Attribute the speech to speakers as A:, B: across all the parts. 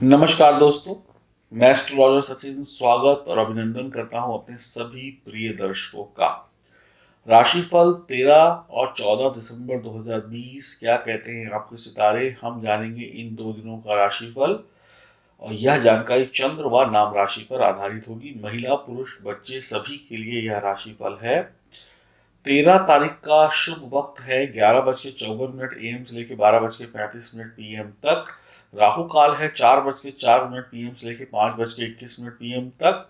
A: नमस्कार दोस्तों, मैं एस्ट्रोलॉजर सचिन स्वागत और अभिनंदन करता हूं अपने सभी प्रिय दर्शकों का। राशिफल 13 और 14 दिसंबर 2020 क्या कहते हैं आपके सितारे, हम जानेंगे इन 2 दिनों का राशिफल। और यह जानकारी चंद्र व नाम राशि पर आधारित होगी। महिला पुरुष बच्चे सभी के लिए यह राशिफल है। 13 तारीख का शुभ वक्त है 11:54 AM से लेकर 12:35 PM तक। राहु काल है 4:04 PM से लेकर 5:21 PM तक।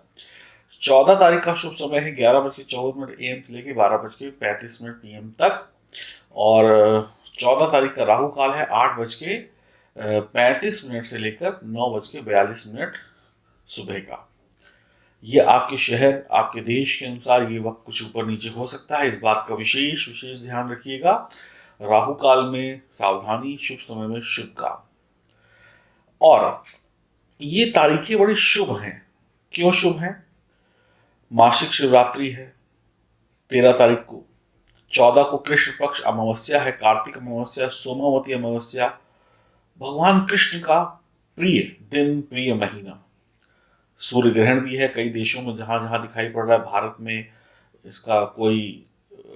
A: 14 तारीख का शुभ समय है 11:54 AM से लेकर 12:35 PM तक। और 14 तारीख का राहु काल है 8:35 से लेकर 9:42 सुबह का। ये आपके शहर, आपके देश के अनुसार ये वक्त कुछ ऊपर नीचे हो सकता है, इस बात का विशेष विशेष ध्यान रखिएगा। राहु काल में सावधानी, शुभ समय में शुभ काम। और ये तारीखें बड़ी शुभ हैं। क्यों शुभ हैं? मासिक शिवरात्रि है 13 तारीख को। 14 को कृष्ण पक्ष अमावस्या है, कार्तिक अमावस्या, सोमावती अमावस्या। भगवान कृष्ण का प्रिय दिन, प्रिय महीना। सूर्य ग्रहण भी है कई देशों में, जहां जहां दिखाई पड़ रहा है। भारत में इसका कोई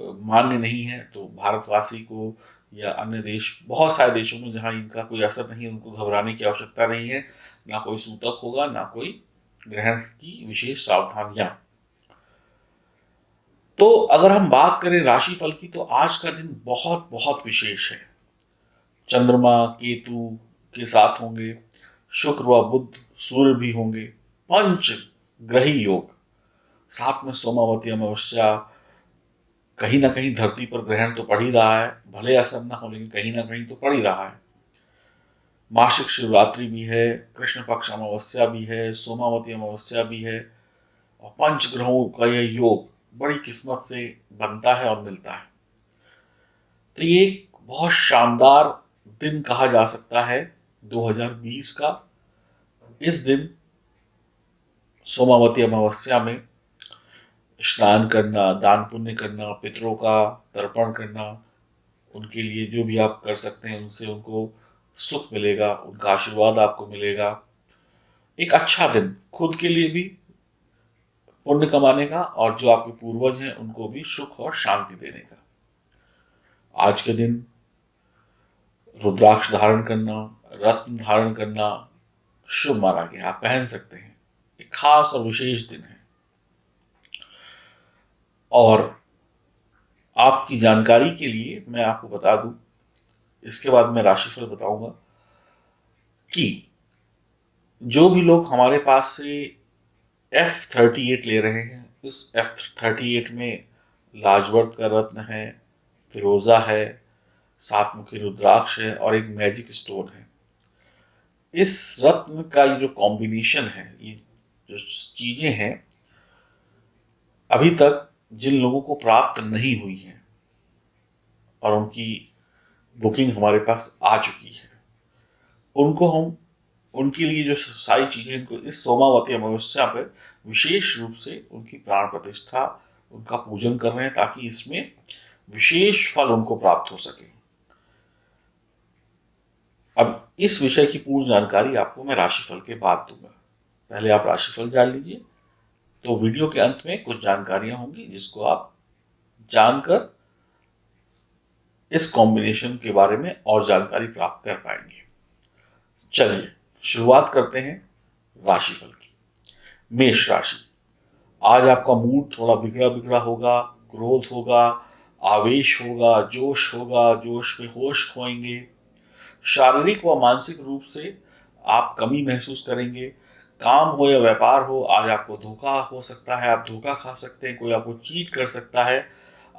A: मान्य नहीं है, तो भारतवासी को या अन्य देश, बहुत सारे देशों में जहां इनका कोई असर नहीं है, उनको घबराने की आवश्यकता नहीं है। ना कोई सूतक होगा, ना कोई ग्रहण की विशेष सावधानियां। तो अगर हम बात करें राशिफल की, तो आज का दिन बहुत बहुत विशेष है। चंद्रमा केतु के साथ होंगे, शुक्र व बुध सूर्य भी होंगे, पंच ग्रही योग, साथ में सोमावती अमावस्या। कहीं ना कहीं धरती पर ग्रहण तो पड़ ही रहा है, भले असर ना हो लेकिन कहीं ना कहीं तो पड़ ही रहा है। मासिक शिवरात्रि भी है, कृष्ण पक्ष अमावस्या भी है, सोमावती अमावस्या भी है। और पंच ग्रहों का यह योग बड़ी किस्मत से बनता है और मिलता है। तो ये एक बहुत शानदार दिन कहा जा सकता है 2020 का। इस दिन सोमावती अमावस्या में स्नान करना, दान पुण्य करना, पितरों का तर्पण करना, उनके लिए जो भी आप कर सकते हैं उनसे उनको सुख मिलेगा, उनका आशीर्वाद आपको मिलेगा। एक अच्छा दिन खुद के लिए भी, पुण्य कमाने का, और जो आपके पूर्वज हैं उनको भी सुख और शांति देने का। आज के दिन रुद्राक्ष धारण करना, रत्न धारण करना शुभ माना गया, आप पहन सकते हैं। एक खास और विशेष दिन है। और आपकी जानकारी के लिए मैं आपको बता दूं, इसके बाद मैं राशिफल बताऊंगा, कि जो भी लोग हमारे पास से F38 ले रहे हैं, इस F38 में लाजवर्त का रत्न है, फिरोजा है, सात मुखी रुद्राक्ष है और एक मैजिक स्टोन है। इस रत्न का ये जो कॉम्बिनेशन है, ये जो चीजें हैं, अभी तक जिन लोगों को प्राप्त नहीं हुई है और उनकी बुकिंग हमारे पास आ चुकी है, उनको हम, उनके लिए जो सारी चीजें, इनको इस सोमावती अमावस्या पर विशेष रूप से उनकी प्राण प्रतिष्ठा, उनका पूजन कर रहे हैं, ताकि इसमें विशेष फल उनको प्राप्त हो सके। अब इस विषय की पूर्ण जानकारी आपको मैं राशिफल के बाद दूंगा। पहले आप राशिफल जान लीजिए, तो वीडियो के अंत में कुछ जानकारियां होंगी जिसको आप जानकर इस कॉम्बिनेशन के बारे में और जानकारी प्राप्त कर पाएंगे। चलिए शुरुआत करते हैं राशिफल की। मेष राशि। आज आपका मूड थोड़ा बिगड़ा बिगड़ा होगा, क्रोध होगा, आवेश होगा, जोश में होश खोएंगे। शारीरिक व मानसिक रूप से आप कमी महसूस करेंगे। काम हो या व्यापार हो, आज आपको धोखा हो सकता है, आप धोखा खा सकते हैं, कोई आपको चीट कर सकता है।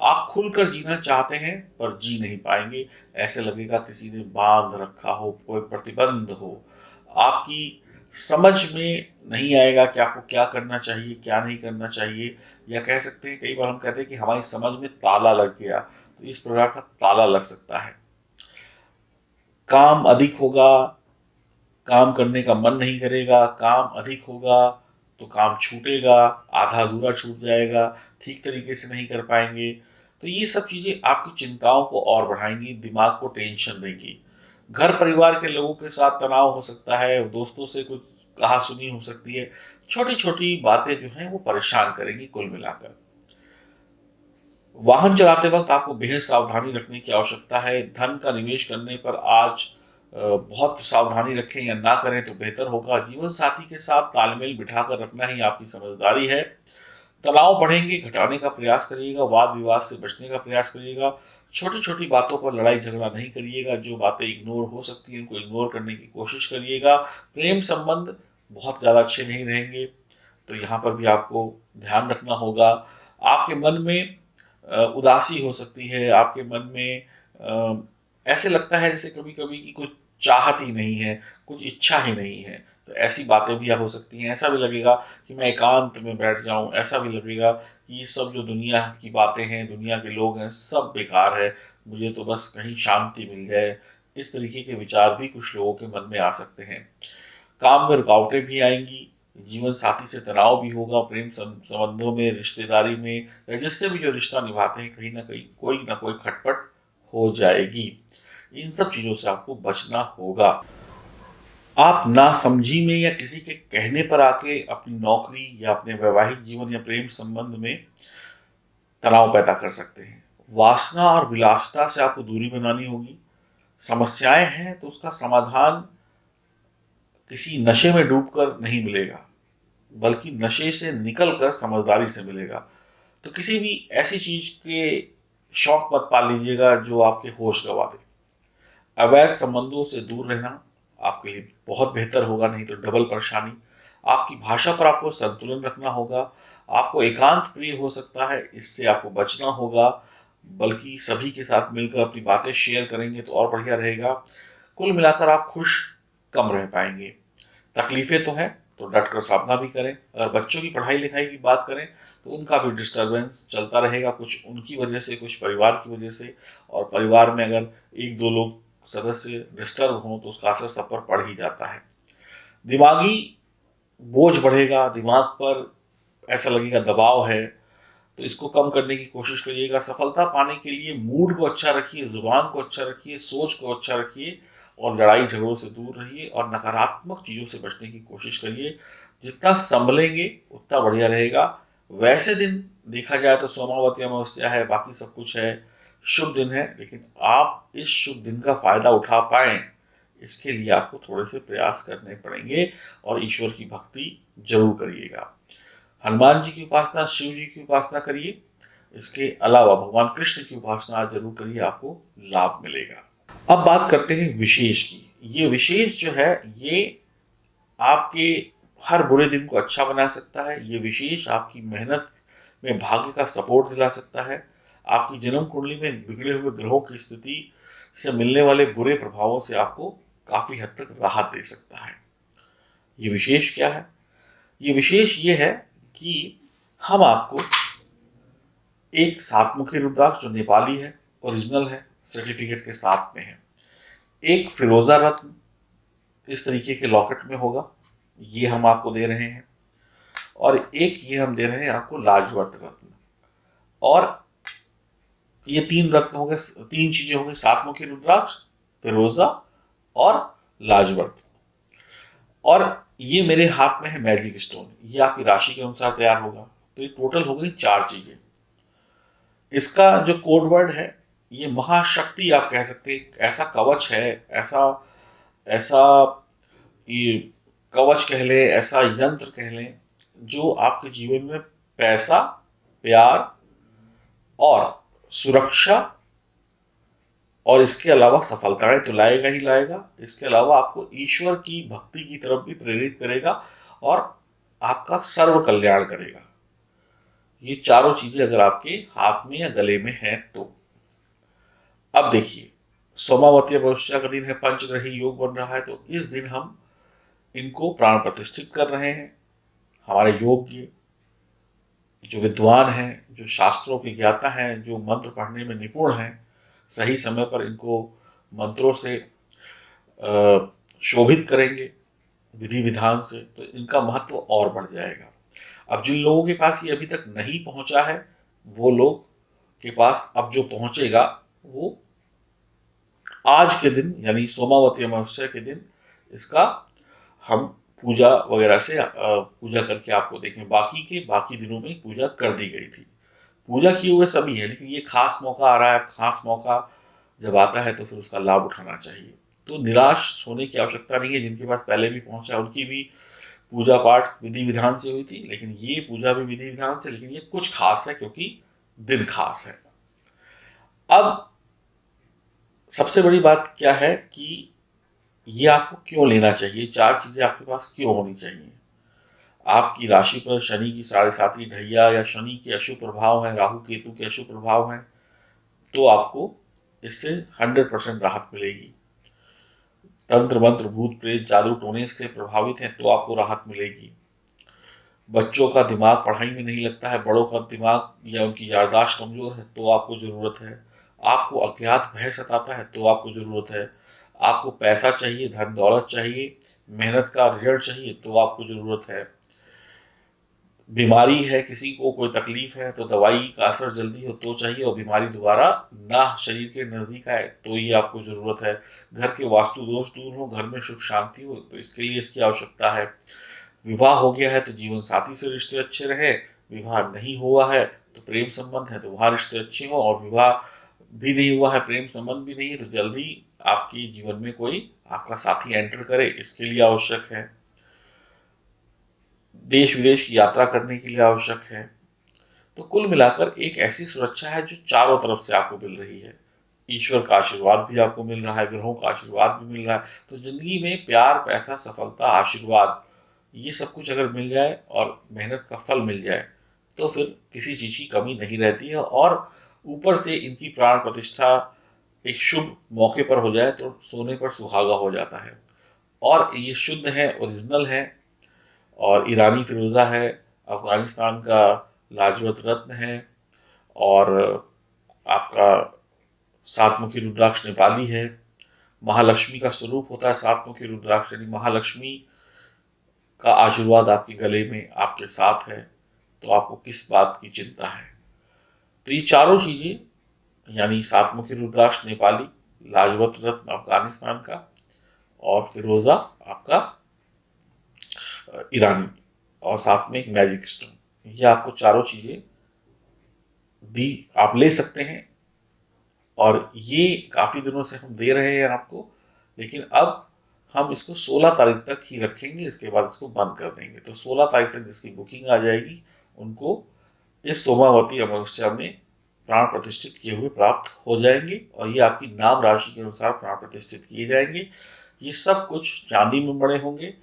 A: आप खुलकर जीना चाहते हैं पर जी नहीं पाएंगे। ऐसे लगेगा किसी ने बांध रखा हो, कोई प्रतिबंध हो। आपकी समझ में नहीं आएगा कि आपको क्या करना चाहिए, क्या नहीं करना चाहिए। या कह सकते हैं, कई बार हम कहते हैं कि हमारी समझ में ताला लग गया, तो इस प्रकार का ताला लग सकता है। काम अधिक होगा, काम करने का मन नहीं करेगा। काम अधिक होगा तो काम छूटेगा, आधा अधूरा छूट जाएगा, ठीक तरीके से नहीं कर पाएंगे। तो ये सब चीज़ें आपकी चिंताओं को और बढ़ाएंगी, दिमाग को टेंशन देंगी। घर परिवार के लोगों के साथ तनाव हो सकता है, दोस्तों से कुछ कहा सुनी हो सकती है। छोटी छोटी बातें जो हैं वो परेशान करेंगी कुल मिलाकर। वाहन चलाते वक्त आपको बेहद सावधानी रखने की आवश्यकता है। धन का निवेश करने पर आज बहुत सावधानी रखें या ना करें तो बेहतर होगा। जीवन साथी के साथ तालमेल बिठाकर रखना ही आपकी समझदारी है। तनाव बढ़ेंगे, घटाने का प्रयास करिएगा, वाद विवाद से बचने का प्रयास करिएगा। छोटी छोटी बातों पर लड़ाई झगड़ा नहीं करिएगा। जो बातें इग्नोर हो सकती हैं उनको इग्नोर करने की कोशिश करिएगा। प्रेम संबंध बहुत ज़्यादा अच्छे नहीं रहेंगे, तो यहाँ पर भी आपको ध्यान रखना होगा। आपके मन में उदासी हो सकती है, आपके मन में ऐसे लगता है जैसे कभी कभी कि कुछ चाहत ही नहीं है, कुछ इच्छा ही नहीं है। तो ऐसी बातें भी हो सकती हैं। ऐसा भी लगेगा कि मैं एकांत में बैठ जाऊं, ऐसा भी लगेगा कि ये सब जो दुनिया की बातें हैं, दुनिया के लोग हैं, सब बेकार है, मुझे तो बस कहीं शांति मिल जाए। इस तरीके के विचार भी कुछ लोगों के मन में आ सकते हैं। काम में रुकावटें भी आएंगी, जीवन साथी से तनाव भी होगा, प्रेम संबंधों में, रिश्तेदारी में या जिससे भी जो रिश्ता निभाते हैं कहीं ना कोई खटपट हो जाएगी। इन सब चीज़ों से आपको बचना होगा। आप नासमझी में या किसी के कहने पर आके अपनी नौकरी या अपने वैवाहिक जीवन या प्रेम संबंध में तनाव पैदा कर सकते हैं। वासना और विलासिता से आपको दूरी बनानी होगी। समस्याएं हैं तो उसका समाधान किसी नशे में डूबकर नहीं मिलेगा, बल्कि नशे से निकलकर समझदारी से मिलेगा। तो किसी भी ऐसी चीज के शौक मत पा लीजिएगा जो आपके होश गंवा दे। अवैध संबंधों से दूर रहना आपके लिए बहुत बेहतर होगा, नहीं तो डबल परेशानी। आपकी भाषा पर आपको संतुलन रखना होगा। आपको एकांत प्रिय हो सकता है, इससे आपको बचना होगा, बल्कि सभी के साथ मिलकर अपनी बातें शेयर करेंगे तो और बढ़िया रहेगा। कुल मिलाकर आप खुश कम रह पाएंगे। तकलीफें तो हैं, तो डट कर सामना भी करें। अगर बच्चों की पढ़ाई लिखाई की बात करें तो उनका भी डिस्टरबेंस चलता रहेगा, कुछ उनकी वजह से, कुछ परिवार की वजह से। और परिवार में अगर एक दो लोग सदस्य डिस्टर्ब हों तो उसका असर सब पर पड़ ही जाता है। दिमागी बोझ बढ़ेगा, दिमाग पर ऐसा लगेगा दबाव है, तो इसको कम करने की कोशिश करिएगा। सफलता पाने के लिए मूड को अच्छा रखिए, जुबान को अच्छा रखिए, सोच को अच्छा रखिए और लड़ाई झगड़ों से दूर रहिए और नकारात्मक चीज़ों से बचने की कोशिश करिए। जितना संभलेंगे उतना बढ़िया रहेगा। वैसे दिन देखा जाए तो सोमावती अमावस्या है, बाकी सब कुछ है, शुभ दिन है, लेकिन आप इस शुभ दिन का फायदा उठा पाएं इसके लिए आपको थोड़े से प्रयास करने पड़ेंगे और ईश्वर की भक्ति जरूर करिएगा। हनुमान जी की उपासना, शिव जी की उपासना करिए। इसके अलावा भगवान कृष्ण की उपासना जरूर करिए, आपको लाभ मिलेगा। अब बात करते हैं विशेष की। ये विशेष जो है ये आपके हर बुरे दिन को अच्छा बना सकता है। ये विशेष आपकी मेहनत में भाग्य का सपोर्ट दिला सकता है। आपकी जन्म कुंडली में बिगड़े हुए ग्रहों की स्थिति से मिलने वाले बुरे प्रभावों से आपको काफी हद तक राहत दे सकता है। ये विशेष क्या है? ये विशेष ये है कि हम आपको एक सातमुखी रुद्राक्ष जो नेपाली है, ओरिजिनल है, सर्टिफिकेट के साथ में है, एक फिरोजा रत्न इस तरीके के लॉकेट में होगा, ये हम आपको दे रहे हैं। और एक ये हम दे रहे हैं आपको लाजवर्त रत्न। और ये तीन रत्न हो गए, तीन चीजें हो गई, सातमुखी रुद्राक्ष, फिरोजा और लाजवर्त। और ये मेरे हाथ में है मैजिक स्टोन, ये आपकी राशि के अनुसार तैयार होगा। तो ये टोटल हो गई चार चीजें। इसका जो कोड वर्ड है ये महाशक्ति आप कह सकते हैं। ऐसा कवच है, ऐसा ऐसा ये कवच कह लें, ऐसा यंत्र कह लें जो आपके जीवन में पैसा, प्यार और सुरक्षा और इसके अलावा सफलताएं तो लाएगा ही लाएगा। इसके अलावा आपको ईश्वर की भक्ति की तरफ भी प्रेरित करेगा और आपका सर्व कल्याण करेगा। ये चारों चीजें अगर आपके हाथ में या गले में है तो। अब देखिए, सोमावती अमावस्या का दिन है, पंचग्रही योग बन रहा है, तो इस दिन हम इनको प्राण प्रतिष्ठित कर रहे हैं। हमारे योग्य जो विद्वान हैं, जो शास्त्रों के ज्ञाता हैं, जो मंत्र पढ़ने में निपुण हैं, सही समय पर इनको मंत्रों से शोभित करेंगे विधि विधान से, तो इनका महत्व और बढ़ जाएगा। अब जिन लोगों के पास ये अभी तक नहीं पहुंचा है, वो लोग के पास अब जो पहुंचेगा वो आज के दिन यानी सोमावती अमावस्या के दिन इसका हम पूजा वगैरह से पूजा करके आपको देखें। बाकी दिनों में पूजा कर दी गई थी। पूजा किए हुए सभी है, लेकिन ये खास मौका आ रहा है, खास मौका जब आता है तो फिर उसका लाभ उठाना चाहिए। तो निराश होने की आवश्यकता नहीं है। जिनके पास पहले भी पहुंचा उनकी भी पूजा पाठ विधि विधान से हुई थी, लेकिन ये पूजा भी विधि विधान से, लेकिन ये कुछ खास है क्योंकि दिन खास है। अब सबसे बड़ी बात क्या है कि ये आपको क्यों लेना चाहिए, चार चीजें आपके पास क्यों होनी चाहिए। आपकी राशि पर शनि की 7.5 ढैया या शनि के अशुभ प्रभाव है, राहु केतु के अशुभ प्रभाव है, तो आपको इससे 100% राहत मिलेगी। तंत्र मंत्र भूत प्रेत जादू टोने से प्रभावित है तो आपको राहत मिलेगी। बच्चों का दिमाग पढ़ाई में नहीं लगता है, बड़ों का दिमाग या उनकी याददाश्त कमजोर है तो आपको जरूरत है। आपको अज्ञात भय सताता है तो आपको जरूरत है। आपको पैसा चाहिए, धन दौलत चाहिए, मेहनत का रिजल्ट चाहिए तो आपको जरूरत है। बीमारी है, किसी को कोई तकलीफ है तो दवाई का असर जल्दी हो तो चाहिए, और बीमारी दोबारा ना शरीर के नजदीक आए तो ये आपको जरूरत है। घर के वास्तु दोष दूर हो, घर में सुख शांति हो तो इसके लिए इसकी आवश्यकता है। विवाह हो गया है तो जीवन साथी से रिश्ते अच्छे रहे, विवाह नहीं हुआ है तो प्रेम संबंध है तो वहाँ रिश्ते अच्छे हो, और विवाह भी नहीं हुआ है, प्रेम संबंध भी नहीं है, तो जल्दी आपके जीवन में कोई आपका साथी एंटर करे, इसके लिए आवश्यक है। देश विदेश की यात्रा करने के लिए आवश्यक है। तो कुल मिलाकर एक ऐसी सुरक्षा है जो चारों तरफ से आपको मिल रही है। ईश्वर का आशीर्वाद भी आपको मिल रहा है, ग्रहों का आशीर्वाद भी मिल रहा है। तो जिंदगी में प्यार, पैसा, सफलता, आशीर्वाद, ये सब कुछ अगर मिल जाए और मेहनत का फल मिल जाए तो फिर किसी चीज की कमी नहीं रहती है। और ऊपर से इनकी प्राण प्रतिष्ठा एक शुभ मौके पर हो जाए तो सोने पर सुहागा हो जाता है। और ये शुद्ध है, ओरिजिनल है, और ईरानी फिरोजा है, अफगानिस्तान का लाजवत रत्न है, और आपका सातमुखी रुद्राक्ष नेपाली है। महालक्ष्मी का स्वरूप होता है सातमुखी रुद्राक्ष, यानी महालक्ष्मी का आशीर्वाद आपके गले में आपके साथ है, तो आपको किस बात की चिंता है। तो ये चारों चीजें यानी सातमुखी रुद्राक्ष नेपाली, लाजवत रत्न अफगानिस्तान का, और फिरोजा आपका ईरानी, और साथ में एक मैजिक स्टोन, ये आपको चारों चीजें दी आप ले सकते हैं। और ये काफी दिनों से हम दे रहे हैं आपको, लेकिन अब हम इसको 16 तारीख तक ही रखेंगे, इसके बाद इसको बंद कर देंगे। तो 16 तारीख तक जिसकी बुकिंग आ जाएगी उनको इस सोमावती अमावस्या में प्राण प्रतिष्ठित किए हुए प्राप्त हो जाएंगे, और ये आपकी नाम राशि के अनुसार प्राण प्रतिष्ठित किए जाएंगे। ये सब कुछ चांदी में बड़े होंगे।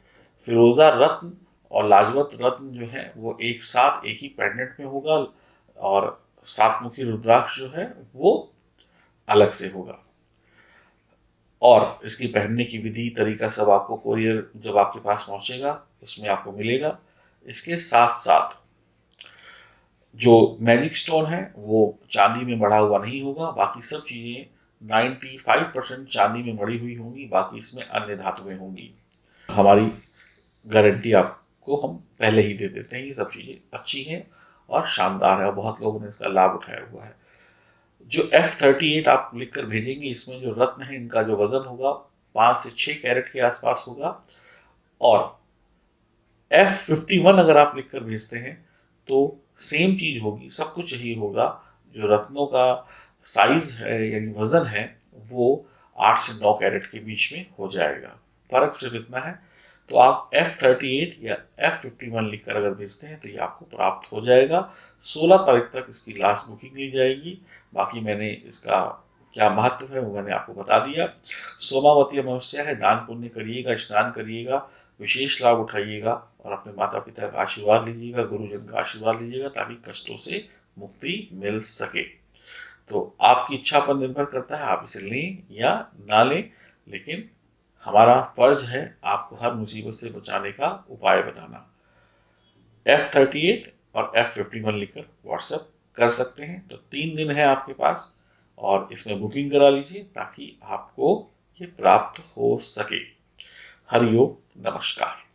A: फिरोजा रत्न और लाजवत रत्न जो है वो एक साथ एक ही पेंडेंट में होगा, और सातमुखी रुद्राक्ष जो है वो अलग से होगा। और इसकी पहनने की विधि तरीका सब आपको कोरियर जब आपके पास पहुंचेगा उसमें आपको मिलेगा। इसके साथ साथ जो मैजिक स्टोन है वो चांदी में मढ़ा हुआ नहीं होगा, बाकी सब चीजें 95% चांदी में मढ़ी हुई होंगी, बाकी इसमें अन्य धातुएं होंगी। हमारी गारंटी आपको हम पहले ही दे देते हैं, ये सब चीजें अच्छी हैं और शानदार है, और बहुत लोगों ने इसका लाभ उठाया हुआ है। जो F38 आप लिखकर भेजेंगे, इसमें जो रत्न है इनका जो वजन होगा 5 से 6 कैरेट के आसपास होगा। और F51 अगर आप लिखकर भेजते हैं तो सेम चीज होगी, सब कुछ यही होगा। जो रत्नों का साइज है यानी वजन है वो 8 से 9 कैरेट के बीच में हो जाएगा, फर्क सिर्फ इतना है। तो आप F38 या F51 लिखकर अगर भेजते हैं तो ये आपको प्राप्त हो जाएगा। 16 तारीख तक इसकी लास्ट बुकिंग ली जाएगी। बाकी मैंने इसका क्या महत्व है वो मैंने आपको बता दिया। सोमावती अमावस्या है, दान पुण्य करिएगा, स्नान करिएगा, विशेष लाभ उठाइएगा, और अपने माता पिता का आशीर्वाद लीजिएगा, गुरुजन का आशीर्वाद लीजिएगा, ताकि कष्टों से मुक्ति मिल सके। तो आपकी इच्छा पर निर्भर करता है आप इसे लें या ना लें, लेकिन हमारा फर्ज है आपको हर मुसीबत से बचाने का उपाय बताना। F38 और F51 लिखकर व्हाट्सएप कर सकते हैं। तो 3 दिन है आपके पास, और इसमें बुकिंग करा लीजिए ताकि आपको ये प्राप्त हो सके। हरिओम, नमस्कार।